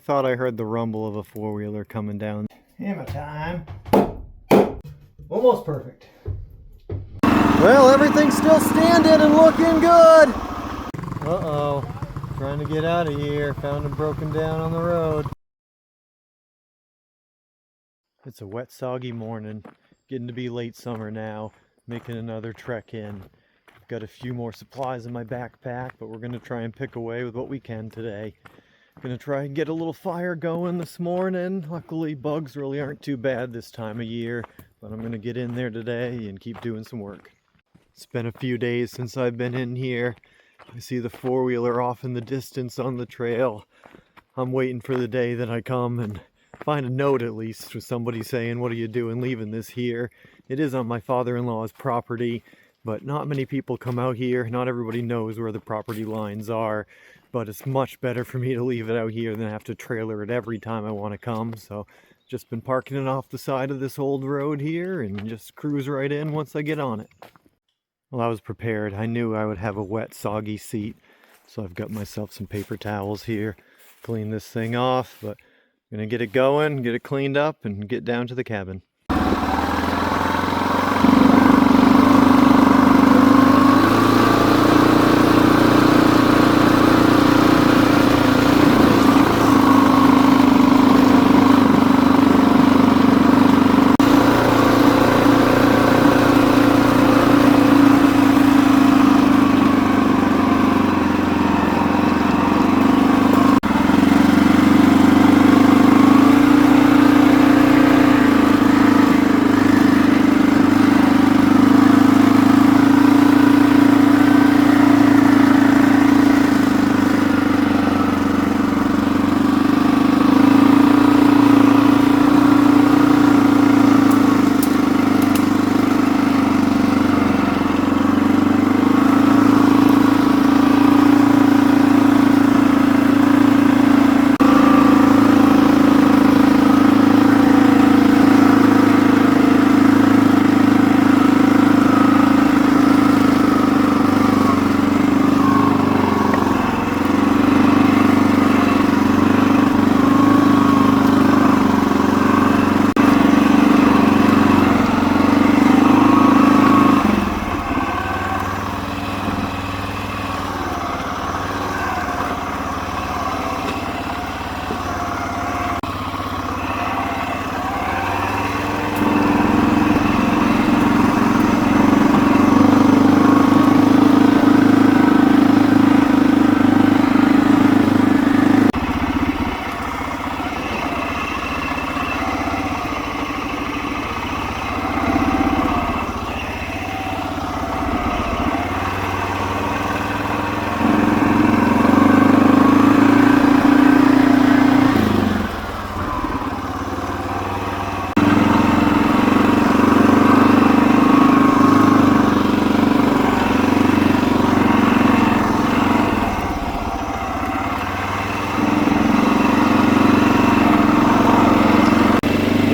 thought I heard the rumble of a four-wheeler coming down. Hammer time. Almost perfect. Well, everything's still standing and looking good. Uh-oh. Trying to get out of here. Found him broken down on the road. It's a wet, soggy morning. Getting to be late summer now. Making another trek in. I've got a few more supplies in my backpack, but we're going to try and pick away with what we can today. Gonna try and get a little fire going this morning. Luckily, bugs really aren't too bad this time of year, but I'm gonna get in there today and keep doing some work. It's been a few days since I've been in here. I see the four-wheeler off in the distance on the trail. I'm waiting for the day that I come and find a note at least with somebody saying, "What are you doing leaving this here?" It is on my father-in-law's property, but not many people come out here. Not everybody knows where the property lines are, but it's much better for me to leave it out here than have to trailer it every time I want to come. So just been parking it off the side of this old road here and just cruise right in once I get on it. Well, I was prepared. I knew I would have a wet, soggy seat, so I've got myself some paper towels here. Clean this thing off, but I'm gonna get it going, get it cleaned up, and get down to the cabin.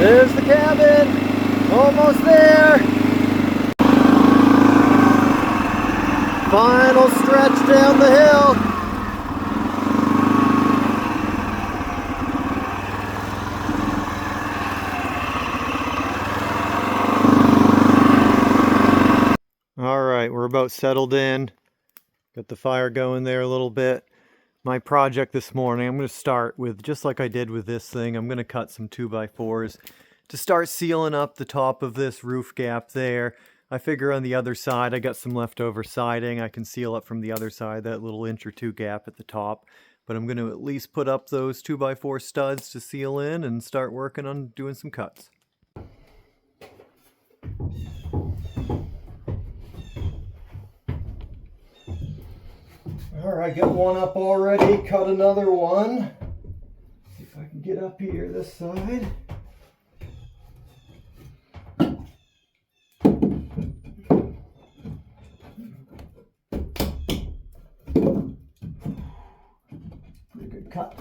There's the cabin, almost there. Final stretch down the hill. All right, we're about settled in. Got the fire going there a little bit. My project this morning, I'm going to start with, just like I did with this thing, I'm going to cut some 2x4s to start sealing up the top of this roof gap there. I figure on the other side, I got some leftover siding. I can seal up from the other side, that little inch or two gap at the top. But I'm going to at least put up those 2x4 studs to seal in and start working on doing some cuts. All right, got one up already, cut another one. See if I can get up here this side. Pretty good cut.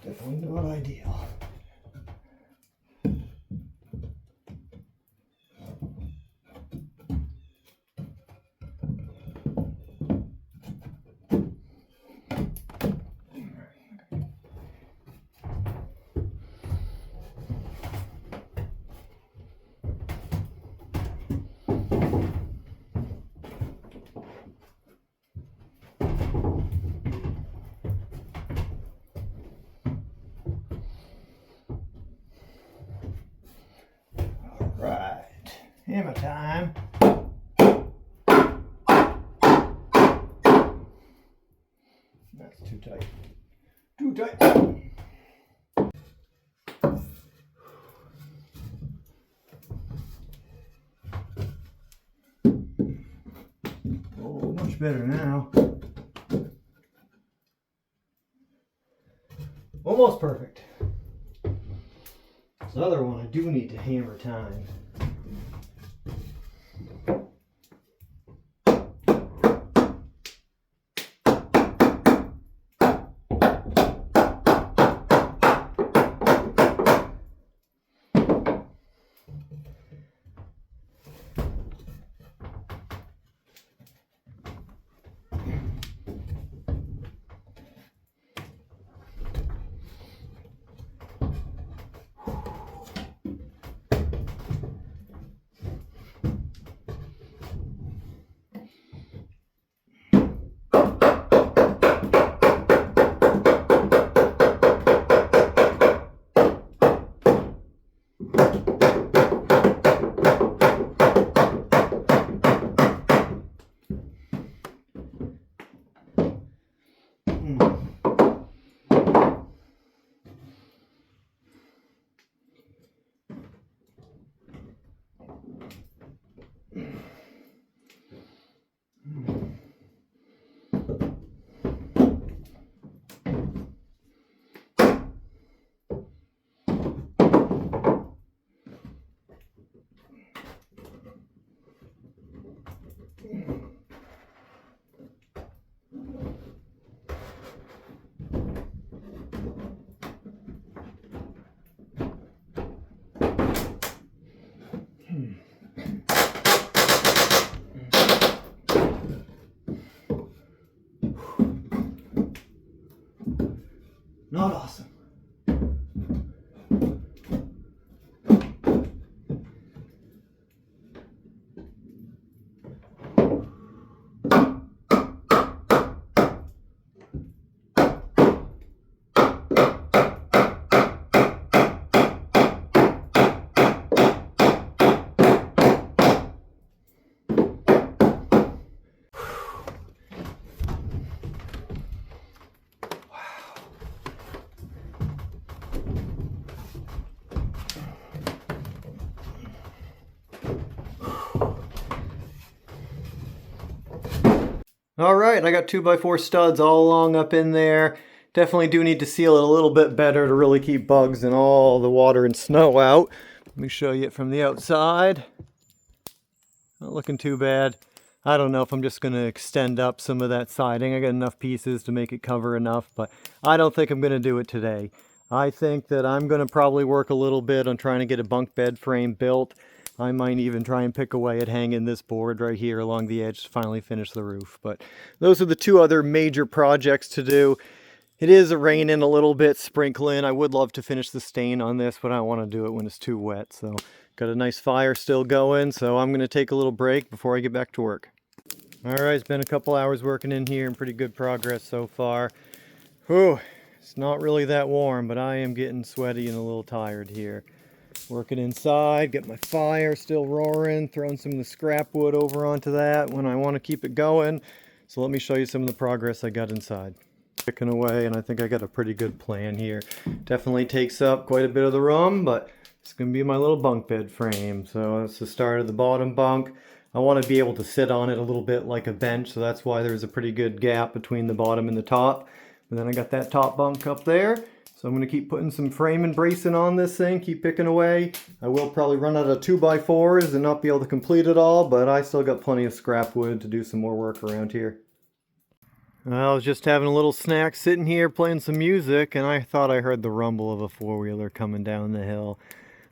Definitely not ideal. Hammer time. That's too tight. Too tight. Oh, much better now. Almost perfect. This other one I do need to hammer time. Not awesome. All right, I got 2x4 studs all along up in there. Definitely do need to seal it a little bit better to really keep bugs and all the water and snow out. Let me show you it from the outside. Not looking too bad. I don't know if I'm just going to extend up some of that siding. I got enough pieces to make it cover enough, but I don't think I'm going to do it today. I think that I'm going to probably work a little bit on trying to get a bunk bed frame built. I might even try and pick away at hanging this board right here along the edge to finally finish the roof. But those are the two other major projects to do. It is raining a little bit, sprinkling. I would love to finish the stain on this, but I don't want to do it when it's too wet. So got a nice fire still going, so I'm going to take a little break before I get back to work. All right, it's been a couple hours working in here and pretty good progress so far. Whew, it's not really that warm, but I am getting sweaty and a little tired here. Working inside, get my fire still roaring, throwing some of the scrap wood over onto that when I want to keep it going. So let me show you some of the progress I got inside. Picking away, and I think I got a pretty good plan here. Definitely takes up quite a bit of the room, but it's going to be my little bunk bed frame. So that's the start of the bottom bunk. I want to be able to sit on it a little bit like a bench, so that's why there's a pretty good gap between the bottom and the top. And then I got that top bunk up there. So I'm going to keep putting some frame and bracing on this thing, keep picking away. I will probably run out of 2x4s and not be able to complete it all, but I still got plenty of scrap wood to do some more work around here. I was just having a little snack sitting here playing some music, and I thought I heard the rumble of a four-wheeler coming down the hill.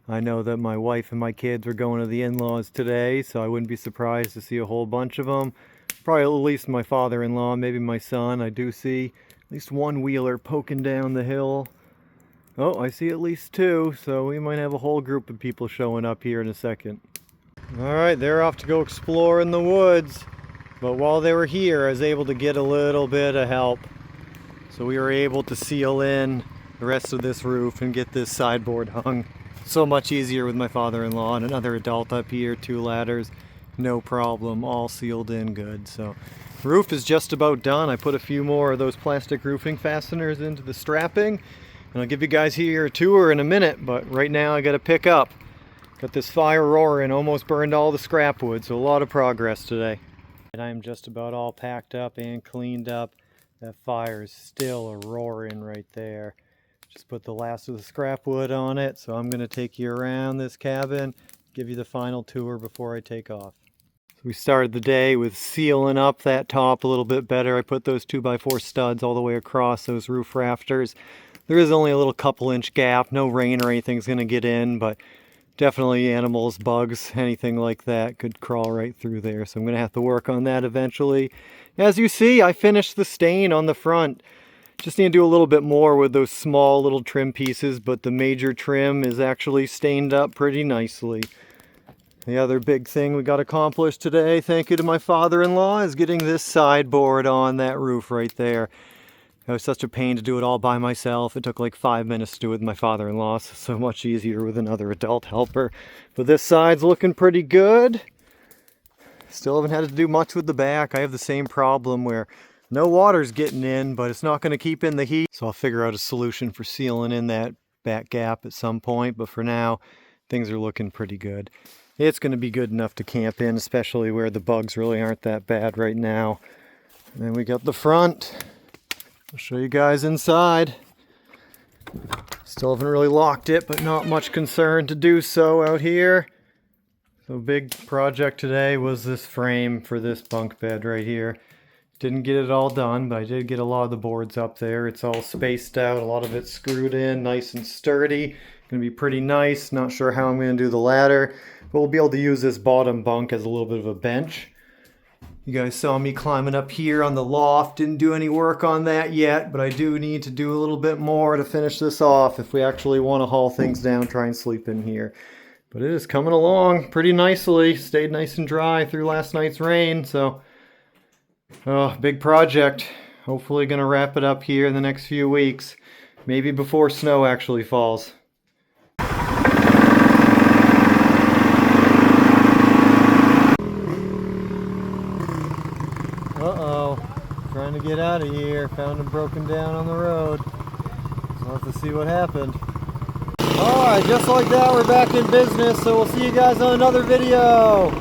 I know that my wife and my kids are going to the in-laws today, so I wouldn't be surprised to see a whole bunch of them. Probably at least my father-in-law, maybe my son. I do see at least one wheeler poking down the hill. Oh, I see at least two, so we might have a whole group of people showing up here in a second. Alright, they're off to go explore in the woods. But while they were here, I was able to get a little bit of help. So we were able to seal in the rest of this roof and get this sideboard hung. So much easier with my father-in-law and another adult up here, 2 ladders, no problem, all sealed in good. So roof is just about done. I put a few more of those plastic roofing fasteners into the strapping, and I'll give you guys here a tour in a minute, but right now I got to pick up. Got this fire roaring, almost burned all the scrap wood, so a lot of progress today. And I'm just about all packed up and cleaned up. That fire is still a roaring right there. Just put the last of the scrap wood on it, so I'm going to take you around this cabin, give you the final tour before I take off. So we started the day with sealing up that top a little bit better. I put those 2x4 studs all the way across those roof rafters. There is only a little couple-inch gap, no rain or anything's going to get in, but definitely animals, bugs, anything like that could crawl right through there, so I'm going to have to work on that eventually. As you see, I finished the stain on the front. Just need to do a little bit more with those small little trim pieces, but the major trim is actually stained up pretty nicely. The other big thing we got accomplished today, thank you to my father-in-law, is getting this sideboard on that roof right there. It was such a pain to do it all by myself. It took like 5 minutes to do it with my father-in-law, so much easier with another adult helper. But this side's looking pretty good. Still haven't had to do much with the back. I have the same problem where no water's getting in, but it's not going to keep in the heat. So I'll figure out a solution for sealing in that back gap at some point. But for now, things are looking pretty good. It's going to be good enough to camp in, especially where the bugs really aren't that bad right now. And then we got the front. I'll show you guys inside. Still haven't really locked it, but not much concern to do so out here. So big project today was this frame for this bunk bed right here. Didn't get it all done, but I did get a lot of the boards up there. It's all spaced out, a lot of it screwed in, nice and sturdy. Gonna be pretty nice. Not sure how I'm gonna do the ladder, but we'll be able to use this bottom bunk as a little bit of a bench. You guys saw me climbing up here on the loft. Didn't do any work on that yet, but I do need to do a little bit more to finish this off if we actually want to haul things down, try and sleep in here. But it is coming along pretty nicely. Stayed nice and dry through last night's rain, so big project. Hopefully gonna wrap it up here in the next few weeks. Maybe before snow actually falls. Uh-oh. Trying to get out of here. Found him broken down on the road. So we'll have to see what happened. Alright, just like that, we're back in business, so we'll see you guys on another video.